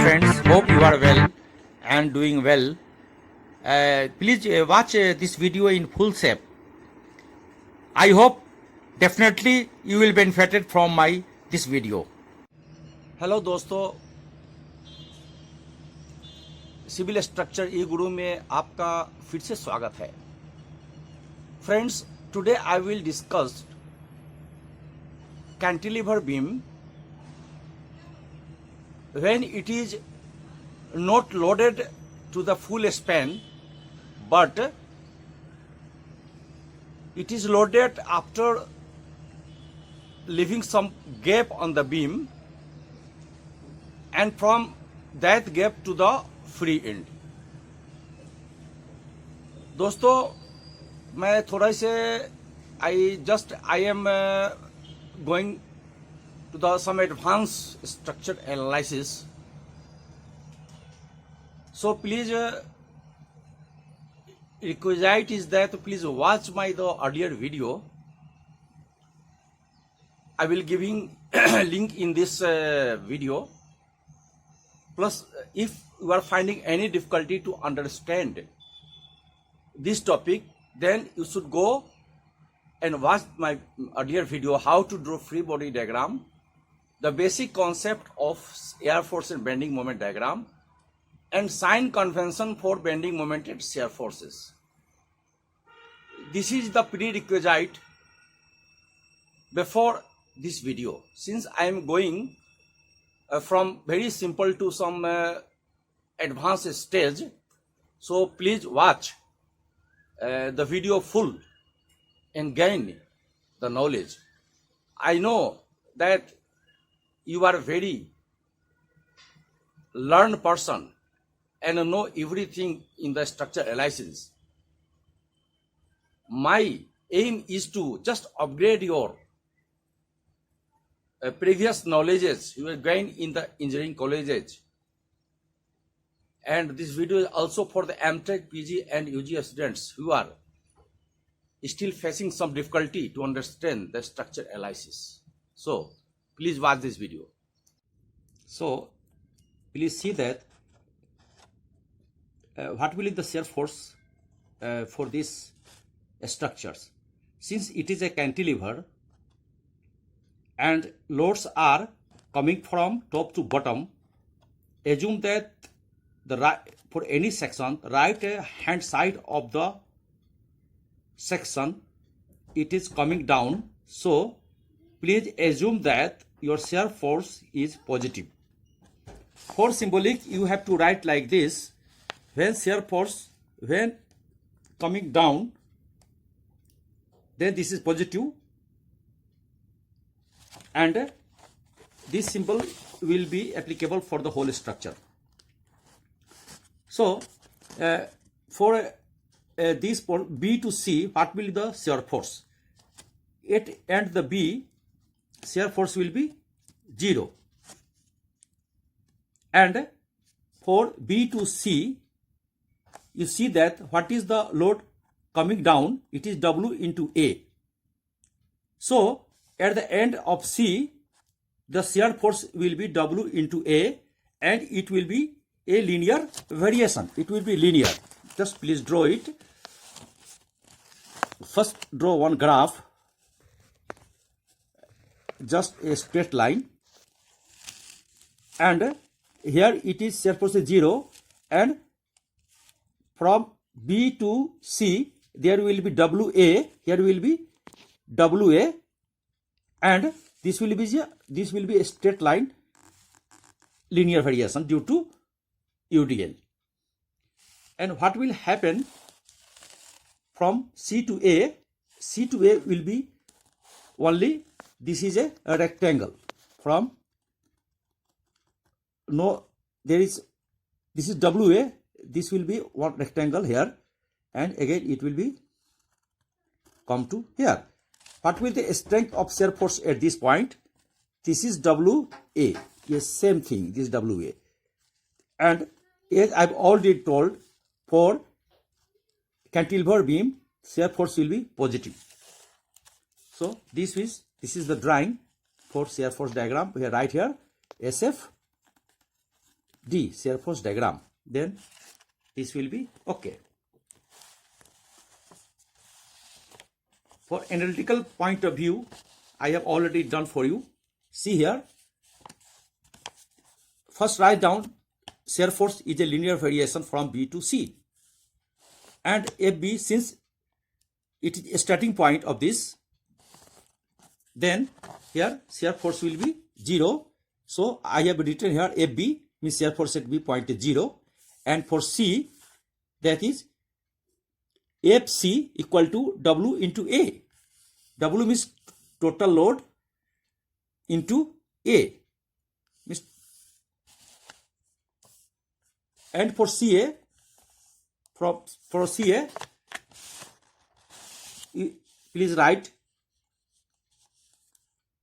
friends, hope you are well and doing well. Please watch this video in full shape. I hope definitely you will benefited from my this video. Hello दोस्तों, civil structure ई गुरु में आपका फिर से स्वागत है। Friends, today I will discuss cantilever beam when it is not loaded to the full span, but it is loaded after leaving some gap on the beam and from that gap to the free end. दोस्तों, मैं थोड़ा से I am going to the some advanced structure analysis. So please, requisite is that please watch my the earlier video. I will giving link in this video. Plus, if you are finding any difficulty to understand this topic, then you should go and watch my earlier video, how to draw free body diagram, the basic concept of air force and bending moment diagram, and sign convention for bending moment and shear forces. This is the prerequisite before this video. Since I am going from very simple to some advanced stage, so please watch the video full and gain the knowledge. I know that you are a very learned person and know everything in the structure analysis. My aim is to just upgrade your previous knowledges you will gain in the engineering colleges. And this video is also for the MTech, PG and UG students who are still facing some difficulty to understand the structure analysis. So please watch this video. So please see that what will be the shear force for these structures. Since it is a cantilever and loads are coming from top to bottom, assume that the right, for any section, right hand side of the section it is coming down. So please assume that your shear force is positive. For symbolic, you have to write like this: when shear force when coming down, then this is positive, and this symbol will be applicable for the whole structure. So for this B to C, what will be the shear force? It and the B shear force will be 0, and for B to C, you see that what is the load coming down? It is W into A. So at the end of C, the shear force will be W into A, and it will be a linear variation. It will be linear. Just please draw it. First draw one graph, just a straight line, and here it is shear force is 0, and from B to C there will be WA, here will be WA, and this will be a straight line linear variation due to UDL. And what will happen from C to A? C to A will be only, this is a rectangle. From no, there is, this is WA, this will be one rectangle here, and again it will be come to here. What will the strength of shear force at this point? This is WA. Yes, same thing. This is WA. And as I've already told, for cantilever beam, shear force will be positive. So this is the drawing for shear force diagram. We are right here SF D, shear force diagram, then this will be okay. For analytical point of view, I have already done for you. See here. First write down shear force is a linear variation from B to C. And FB, since it is a starting point of this, then here shear force will be 0. So I have written here FB means shear force at B point is 0. And for C, that is FC equal to W into A. W means total load into A. And for CA, for CA, please write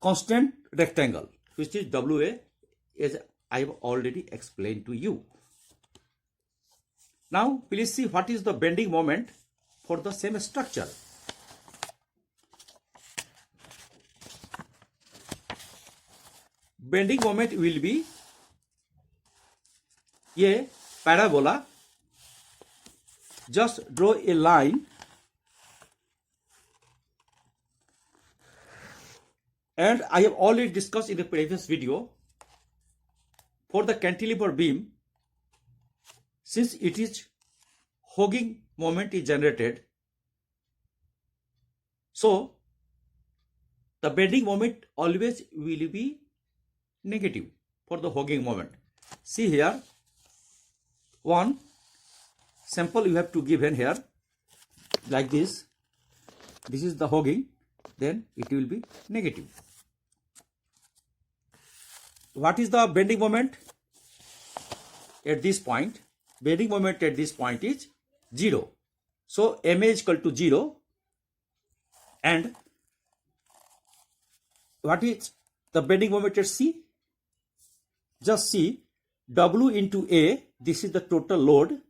constant rectangle, which is WA, as I have already explained to you. Now, please see what is the bending moment for the same structure. Bending moment will be a parabola. Just draw a line and I have already discussed in the previous video, for the cantilever beam, since it is hogging moment is generated, so the bending moment always will be negative for the hogging moment. See here, one sample you have to give in here, like this. This is the hogging, then it will be negative. What is the bending moment at this point? Bending moment at this point is 0. So MA is equal to 0. And what is the bending moment at C? Just see, W into A, this is the total load,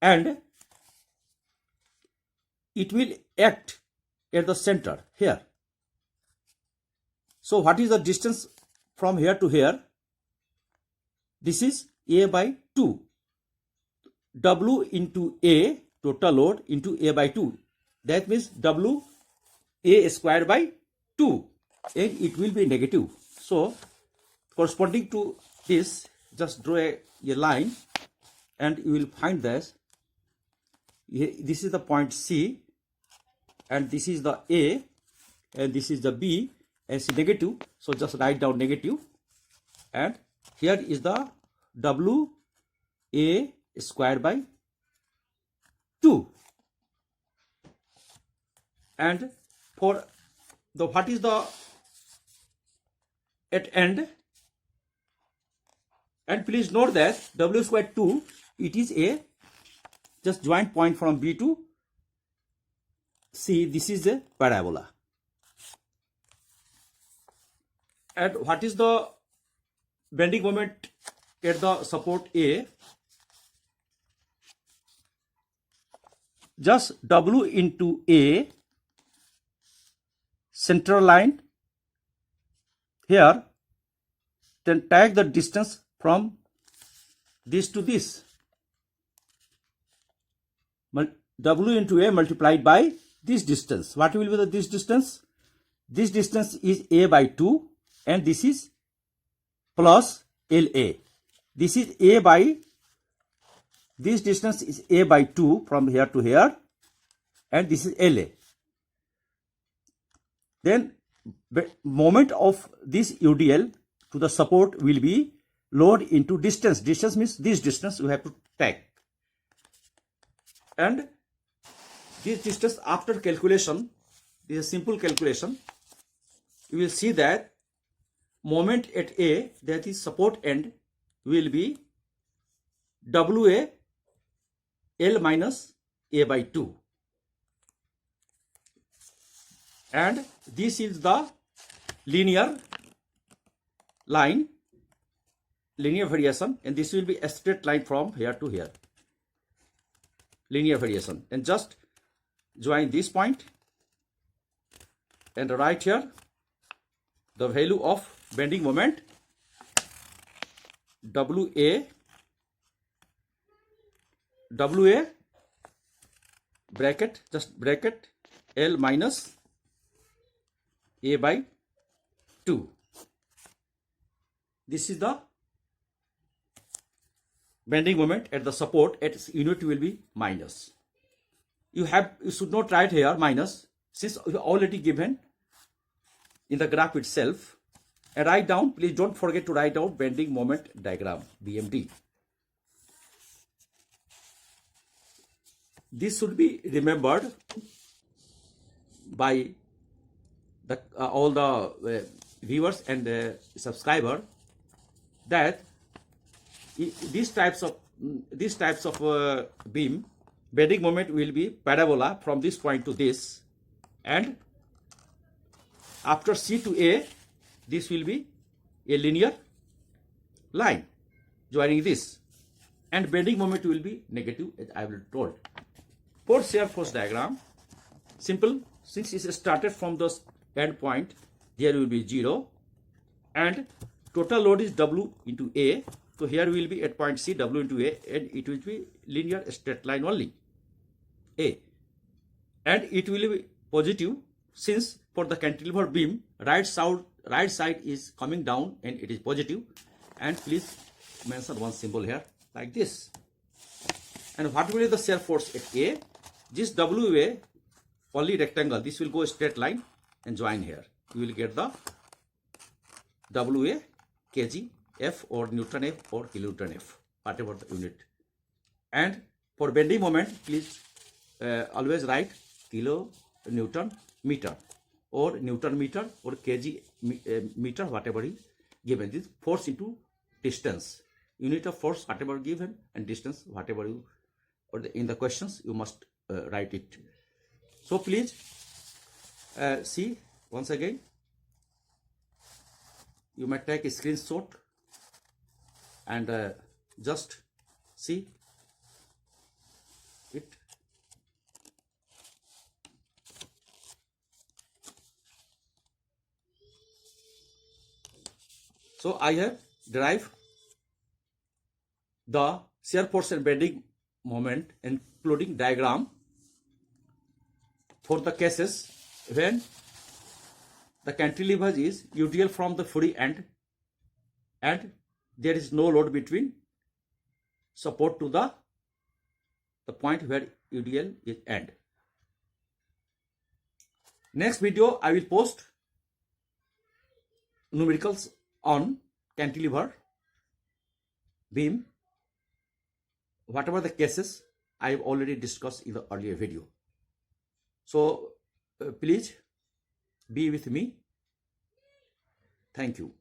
and it will act at the center here. So what is the distance from here to here? This is A by 2. W into A, total load, into A by 2. That means W A square by 2, and it will be negative. So corresponding to this, just draw a line and you will find this. This is the point C, and this is the A, and this is the B, and C negative. So just write down negative, and here is the W A square by 2. And for the what is the at end? And please note that W square 2, it is a just joint point from B to C. This is a parabola. And what is the bending moment at the support A? Just W into A, central line here, then take the distance from this to this. W into A multiplied by this distance. What will be the this distance? This distance is A by 2, and this is plus LA. This is A by, this distance is A by 2 from here to here, and this is LA. Then moment of this UDL to the support will be load into distance. Distance means this distance you have to take. And this distance, after calculation, this is a simple calculation, you will see that moment at A, that is support end, will be WA L minus A by 2. And this is the linear line, linear variation, and this will be a straight line from here to here. Linear variation, and just join this point and write here the value of bending moment. WA bracket, just bracket L minus A by 2. This is the bending moment at the support. At its unit will be minus. You should not write here minus, since you already given in the graph itself. And write down, please don't forget to write down bending moment diagram, BMD. This should be remembered by the all the viewers and subscriber, that these types of beam bending moment will be parabola from this point to this, and after C to A, this will be a linear line joining this, and bending moment will be negative, as I will told. For shear force diagram, simple, since it is started from the end point, there will be 0, and total load is W into A. So here will be at point C, W into A, and it will be linear straight line only, A. And it will be positive, since for the cantilever beam, right side is coming down and it is positive. And please mention one symbol here like this. And what will be the shear force at A? This WA, only rectangle, this will go straight line and join here. You will get the WA kg F or Newton F or kilonewton F, whatever the unit. And for bending moment, please always write kilo Newton meter or Newton meter or kg meter, whatever is given. This force into distance, unit of force whatever given, and distance whatever you, or in the questions you must write it. So please see once again. You might take a screenshot and just see it. So I have derived the shear force and bending moment, including diagram, for the cases when the cantilever is UDL from the free end and there is no load between support to the point where UDL is end. Next video I will post numericals on cantilever beam, whatever the cases I have already discussed in the earlier video. So please be with me. Thank you.